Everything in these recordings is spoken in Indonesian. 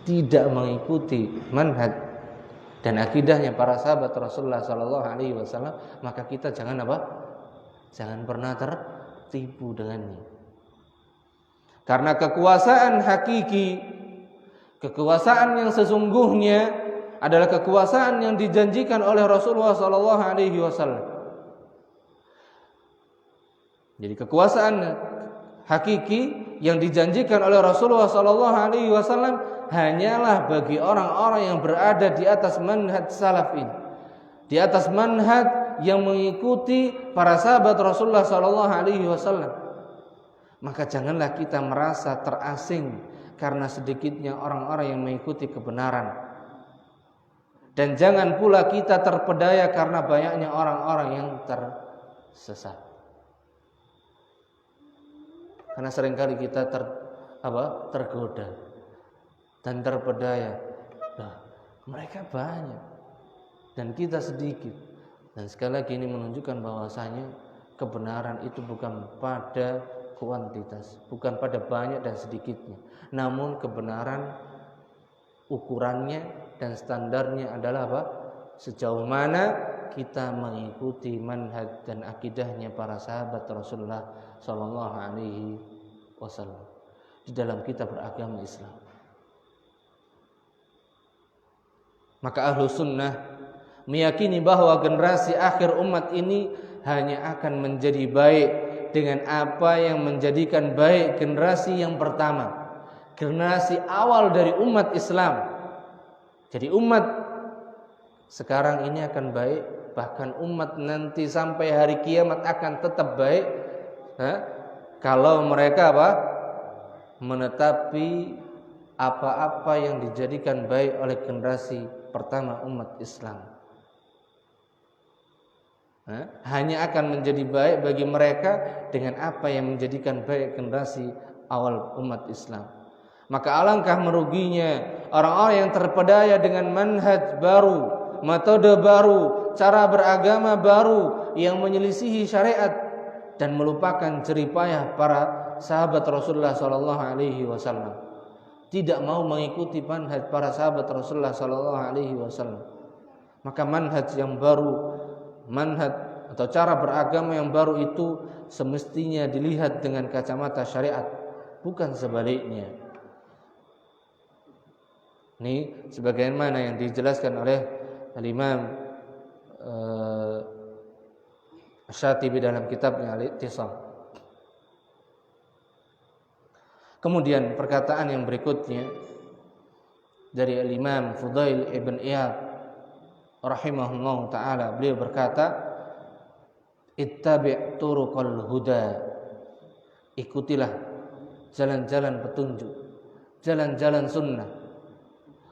tidak mengikuti manhaj dan akidahnya para sahabat Rasulullah sallallahu alaihi wasallam, maka kita jangan apa? Jangan pernah tertipu dengannya. Karena kekuasaan hakiki, kekuasaan yang sesungguhnya adalah kekuasaan yang dijanjikan oleh Rasulullah sallallahu alaihi wasallam. Jadi kekuasaan hakiki yang dijanjikan oleh Rasulullah sallallahu alaihi wasallam hanyalah bagi orang-orang yang berada di atas manhaj salaf ini, di atas manhaj yang mengikuti para sahabat Rasulullah sallallahu alaihi wasallam. Maka janganlah kita merasa terasing karena sedikitnya orang-orang yang mengikuti kebenaran, dan jangan pula kita terpedaya karena banyaknya orang-orang yang tersesat. Karena seringkali kita tergoda dan terpedaya. Nah, mereka banyak dan kita sedikit. Dan sekali lagi ini menunjukkan bahwasanya kebenaran itu bukan pada kuantitas, bukan pada banyak dan sedikitnya. Namun kebenaran ukurannya dan standarnya adalah apa? Sejauh mana kita mengikuti manhaj dan akidahnya para sahabat Rasulullah sallallahu alaihi wasallam di dalam kita beragama Islam. Maka ahlu sunnah meyakini bahwa generasi akhir umat ini hanya akan menjadi baik dengan apa yang menjadikan baik generasi yang pertama, generasi awal dari umat Islam. Jadi umat sekarang ini akan baik, bahkan umat nanti sampai hari kiamat akan tetap baik kalau mereka menetapi apa-apa yang dijadikan baik oleh generasi pertama umat Islam. Hanya akan menjadi baik bagi mereka dengan apa yang menjadikan baik generasi awal umat Islam. Maka alangkah meruginya orang-orang yang terpedaya dengan manhaj baru, metode baru, cara beragama baru yang menyelisihi syariat dan melupakan jeripayah para sahabat Rasulullah sallallahu alaihi wasallam. Tidak mau mengikuti manhaj para sahabat Rasulullah sallallahu alaihi wasallam. Maka manhaj yang baru, manhaj atau cara beragama yang baru itu semestinya dilihat dengan kacamata syariat, bukan sebaliknya. Ini sebagaimana yang dijelaskan oleh Al-Imam Syatibi dalam kitabnya Al-Ittisam. Kemudian perkataan yang berikutnya dari Al-Imam Fudail ibn Iyad rahimahullah ta'ala, beliau berkata, ittabi' turuqal huda, ikutilah jalan-jalan petunjuk, jalan-jalan sunnah.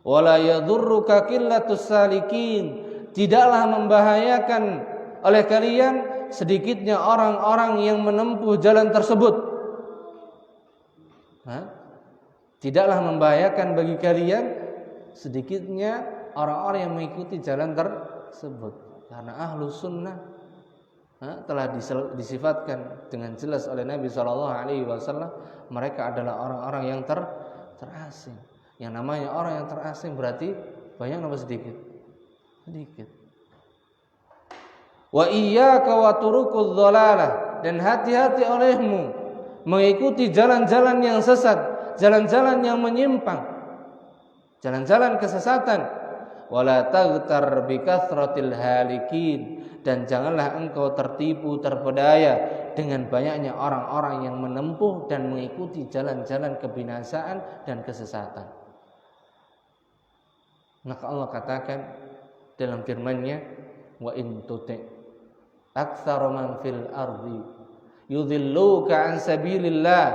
Wala yadurruka qillatus salikin, tidaklah membahayakan oleh kalian sedikitnya orang-orang yang menempuh jalan tersebut. Tidaklah membahayakan bagi kalian sedikitnya orang-orang yang mengikuti jalan tersebut. Karena ahlu sunnah telah disifatkan dengan jelas oleh Nabi SAW, mereka adalah orang-orang yang terasing. Yang namanya orang yang terasing berarti banyak atau sedikit? Sedikit. Wa iyyaka wa turuqudz dhalalah, dan hati-hati olehmu mengikuti jalan-jalan yang sesat, jalan-jalan yang menyimpang, jalan-jalan kesesatan. Wala taghtar bi kathratil halikin, dan janganlah engkau tertipu terpedaya dengan banyaknya orang-orang yang menempuh dan mengikuti jalan-jalan kebinasaan dan kesesatan. Maka Allah katakan dalam firman-Nya, wa in tuti' aktsara man fil ardi yudhilluka an sabilillah,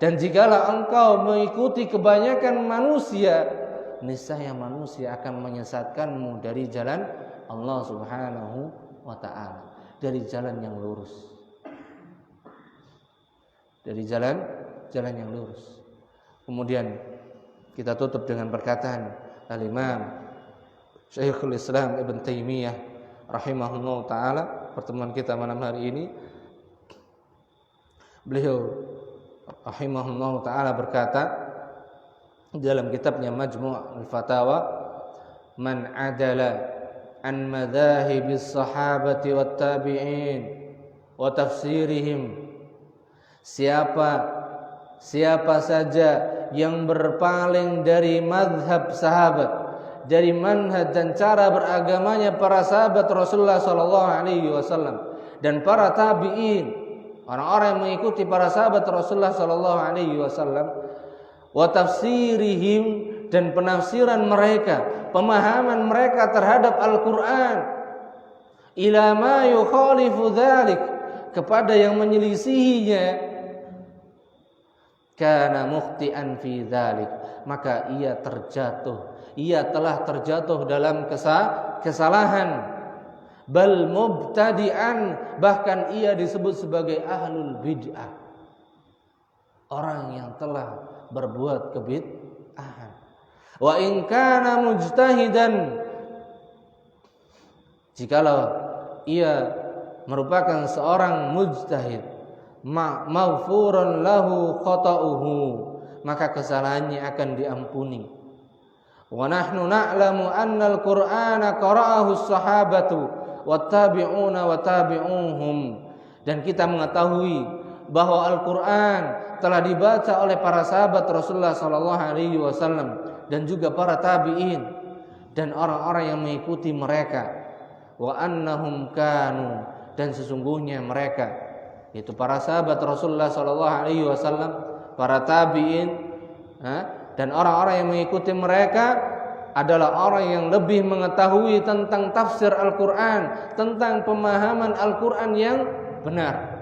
dan jikalau engkau mengikuti kebanyakan manusia, niscaya manusia akan menyesatkanmu dari jalan Allah Subhanahu wa ta'ala, dari jalan yang lurus, dari jalan yang lurus. Kemudian kita tutup dengan perkataan Al-Imam Syekhul Islam Ibn Taimiyah rahimahullah ta'ala, pertemuan kita malam hari ini. Beliau rahimahullah ta'ala berkata, dalam kitabnya Majmu' al-Fatawa, man adala an madzahibis sahabati wat tabi'in wa tafsirihim, siapa saja yang berpaling dari mazhab sahabat, dari manhaj dan cara beragamanya para sahabat Rasulullah sallallahu alaihi wasallam dan para tabi'in, orang-orang yang mengikuti para sahabat Rasulullah sallallahu alaihi wasallam, wa tafsirihim, dan penafsiran mereka, pemahaman mereka terhadap Al-Qur'an, ila ma yukhalifu dzalik, kepada yang menyelisihinya, kana mukhti'an fi dzalik, maka ia telah terjatuh dalam kesalahan, bal mubtadi'an, bahkan ia disebut sebagai ahlul bid'ah, orang yang telah berbuat kebid'ahan. Wa in kana mujtahidan, jikalau ia merupakan seorang mujtahid, maghfurun lahu khata'uhu, maka kesalahannya akan diampuni. Wa nahnu na'lamu anna al-Qur'ana qara'ahu as-sahabatu wat-tabi'una wa tabi'uhum, dan kita mengetahui bahwa Al-Qur'an telah dibaca oleh para sahabat Rasulullah sallallahu alaihi wasallam dan juga para tabi'in dan orang-orang yang mengikuti mereka. Wa annahum kanu, dan sesungguhnya mereka, yaitu para sahabat Rasulullah sallallahu alaihi wasallam, para tabi'in dan orang-orang yang mengikuti mereka adalah orang yang lebih mengetahui tentang tafsir Al-Qur'an, tentang pemahaman Al-Qur'an yang benar,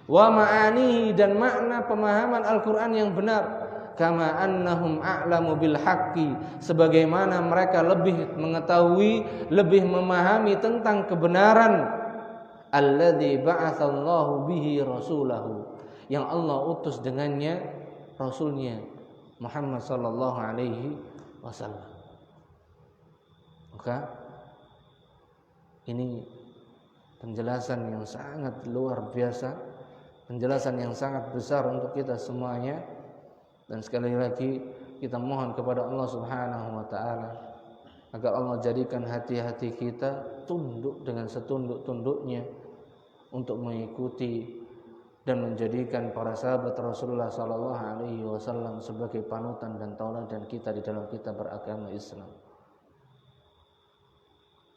wa ma'anihi, dan makna pemahaman Al-Qur'an yang benar, kama annahum a'lamu bil haqqi, sebagaimana mereka lebih mengetahui, lebih memahami tentang kebenaran, alladzi ba'atsallahu bihi rasulahu, yang Allah utus dengannya rasulnya Muhammad sallallahu alaihi wasallam. Maka ini penjelasan yang sangat luar biasa, penjelasan yang sangat besar untuk kita semuanya. Dan sekali lagi kita mohon kepada Allah Subhanahu wa taala agar Allah jadikan hati-hati kita tunduk dengan setunduk-tunduknya untuk mengikuti dan menjadikan para sahabat Rasulullah sallallahu alaihi wasallam sebagai panutan dan tauladan kita di dalam kita beragama Islam.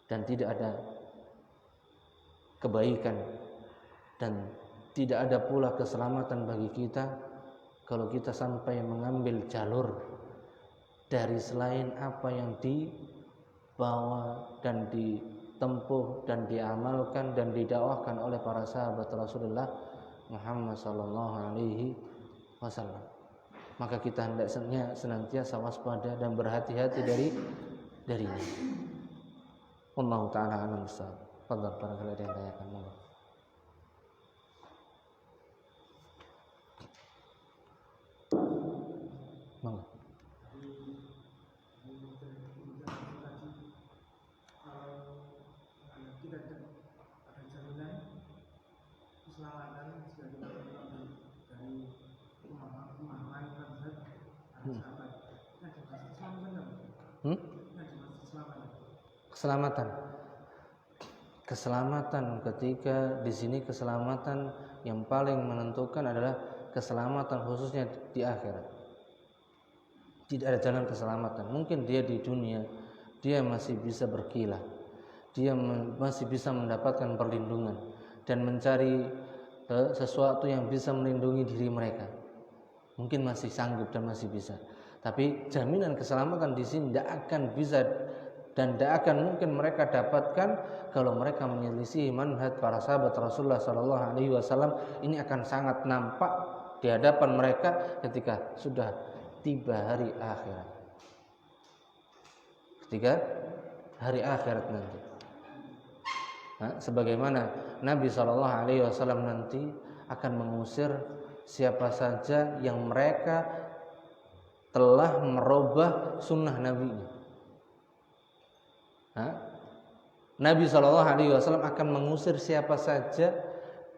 Dan tidak ada kebaikan dan tidak ada pula keselamatan bagi kita kalau kita sampai mengambil jalur dari selain apa yang dibawa dan ditempuh dan diamalkan dan didakwahkan oleh para sahabat Rasulullah Muhammad sallallahu alaihi wasallam. Maka kita hendaknya senantiasa waspada dan berhati-hati darinya. Wallahu taala a'lam bissawab. Fadhal barangkali ada yang tanyakan, monggo. Monggo. Keselamatan ketika di sini, keselamatan yang paling menentukan adalah keselamatan khususnya di akhirat. Tidak ada jalan keselamatan. Mungkin dia di dunia dia masih bisa berkilah, dia masih bisa mendapatkan perlindungan dan mencari sesuatu yang bisa melindungi diri mereka. Mungkin masih sanggup dan masih bisa. Tapi jaminan keselamatan di sini tidak akan bisa dan tidak akan mungkin mereka dapatkan kalau mereka menyelisih manhaj para sahabat Rasulullah sallallahu alaihi wasallam. Ini akan sangat nampak di hadapan mereka ketika sudah tiba hari akhirat. Ketika hari akhirat nanti. Sebagaimana Nabi sallallahu alaihi wasallam nanti akan mengusir siapa saja yang mereka telah merubah sunnah Nabi-Nya. Nabi sallallahu alaihi wasallam akan mengusir siapa saja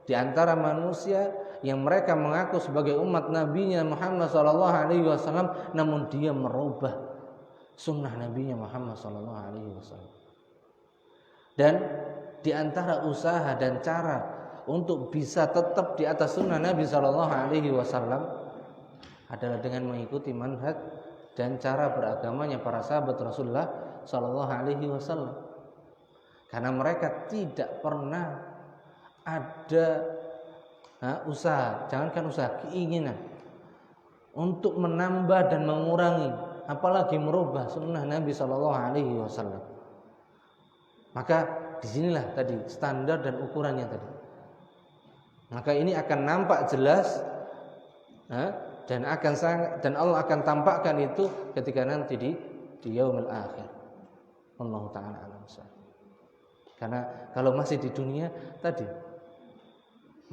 di antara manusia yang mereka mengaku sebagai umat Nabi-Nya Muhammad sallallahu alaihi wasallam, namun dia merubah sunnah Nabi-Nya Muhammad sallallahu alaihi wasallam. Dan di antara usaha dan cara untuk bisa tetap di atas sunnah Nabi sallallahu alaihi wasallam adalah dengan mengikuti manhaj dan cara beragamanya para sahabat Rasulullah sallallahu alaihi wasallam. Karena mereka tidak pernah ada usaha, jangankan usaha, keinginan untuk menambah dan mengurangi, apalagi merubah sunnah Nabi Shallallahu Alaihi Wasallam. Maka disinilah tadi standar dan ukurannya tadi. Maka ini akan nampak jelas, dan Allah akan tampakkan itu ketika nanti di yaumil akhir. Allah Taala alam. Karena kalau masih di dunia tadi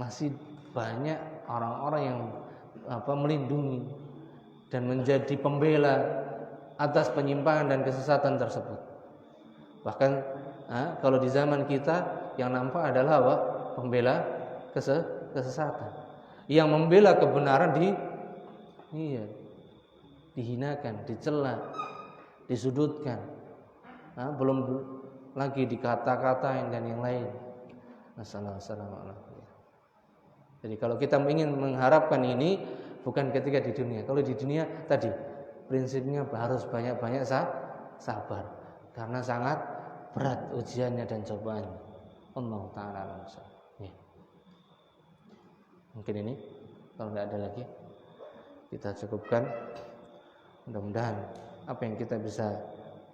masih banyak orang-orang yang melindungi dan menjadi pembela atas penyimpangan dan kesesatan tersebut. Bahkan kalau di zaman kita yang nampak adalah pembela kesesatan. Yang membela kebenaran dihinakan, dicela, disudutkan. Belum lagi dikata-katain dan yang lain. Assalamualaikum. Jadi kalau kita ingin mengharapkan ini bukan ketika di dunia. Kalau di dunia tadi prinsipnya harus banyak-banyak sabar karena sangat berat ujiannya dan cobaannya. Allah Taala alam. Mungkin ini kalau tidak ada lagi kita cukupkan. Mudah-mudahan apa yang kita bisa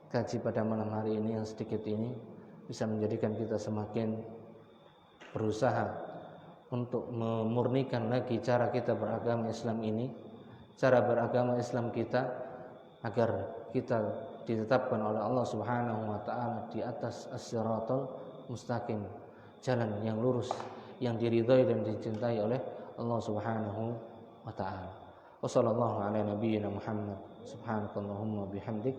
kaji pada malam hari ini yang sedikit ini bisa menjadikan kita semakin berusaha untuk memurnikan lagi cara kita beragama Islam ini, cara beragama Islam kita, agar kita ditetapkan oleh Allah Subhanahu wa taala di atas as-siratal mustaqim, jalan yang lurus yang diridhai dan dicintai oleh Allah Subhanahu wa taala. Wassallallahu ala nabiyyina Muhammad subhanakallahumma bihamdik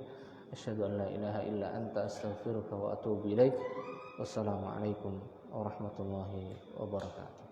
asyhadu an la ilaha illa anta astaghfiruka wa atubu ilaik. Wassalamu alaikum warahmatullahi wabarakatuh.